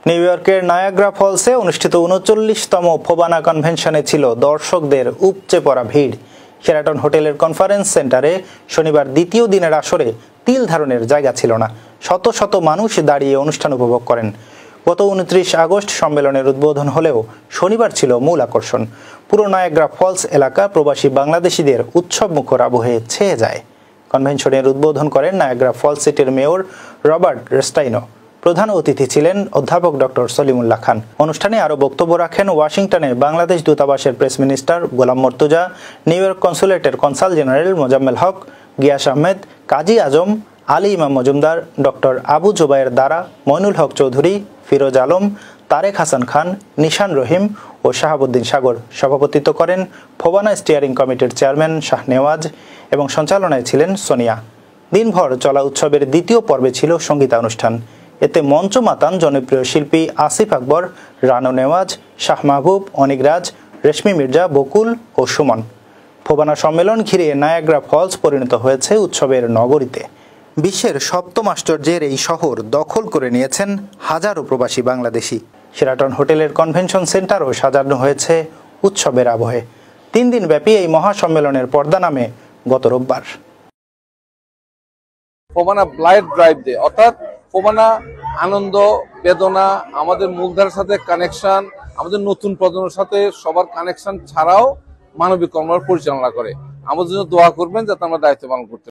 New ইয়র্কের Niagara ফলসে অনুষ্ঠিত ৩৯তম FOBANA কনভেনশনে ছিল দর্শকদের উপচে পড়া ভিড়। শেরাটন হোটেলের কনফারেন্স সেন্টারে শনিবার দ্বিতীয় দিনের আসরে তিল ধারণের জায়গা ছিল না। শত শত মানুষ দাঁড়িয়ে অনুষ্ঠান উপভোগ করেন। গত ২৯ আগস্ট সম্মেলনের উদ্বোধন হলেও শনিবার ছিল মূল আকর্ষণ। পুরো নায়াগ্রা ফলস এলাকা প্রবাসী বাংলাদেশিদের উৎসবমুখর আবহে ছেয়ে যায়। কনভেনশনের উদ্বোধন করেন নায়াগ্রা ফলস সিটির মেয়র রবার্ট রেস্টাইনো। প্রধান অতিথি ছিলেন অধ্যাপক ডক্টর সলিমুল্লাহ খান। অনুষ্ঠানে আরও বক্তব্য রাখেন ওয়াশিংটনে বাংলাদেশ দূতাবাসের press minister Golam Murtuza, New York কনসুলেটের consul general Mozammel Haque, Gias Ahmed, Kazi Azam, Ali Imam Majumder, doctor Abu Zobayer দারা, মইনুল হক চৌধুরী, ফিরোজ আলম, তারেক হাসান খান, নিশান রহিম ও শাহাবুদ্দিন সাগর। সভাপতিত্ব করেন ফোবানা স্টিয়ারিং কমিটির চেয়ারম্যান শাহ নেওয়াজ এবং সঞ্চালনায় ছিলেন সোনিয়া। দিনভর চলা উৎসবের দ্বিতীয় পর্বে ছিল সঙ্গীতানুষ্ঠান। এতে মঞ্চ মাতান জনপ্রিয় শিল্পী আসিফ আকবর, রানো নেওয়াজ, শাহ মাহবুব, অনিক রাজ, রেশমি মির্জা, বকুল ও সুমন। ফোবানা সম্মেলন ঘিরে নায়াগ্রা ফলস পরিণত হয়েছে উৎসবের নগরীতে। বিশ্বের সপ্তম আশ্চর্যের এই শহর দখল করে নিয়েছেন হাজারো প্রবাসী বাংলাদেশি। শেরাটন হোটেলের কনভেনশন সেন্টারও সাজানো হয়েছে উৎসবের আবহে। ৩ দিনব্যাপী এই মহাসম্মেলনের পর্দা নামে গত রোববার। ফোবানা ব্লাইট ড্রাইভ ডে, অর্থাৎ ফোবানা আনন্দ, বেদনা, আমাদের মূলধারার সাথে কানেকশন, আমাদের নতুন প্রজন্মের সাথে সবার কানেকশন ছাড়াও মানবিক কর্ম পরিচালনা করে। আমাদের জন্য দোয়া করবেন যাতে আমরা দায়িত্ব পালন করতে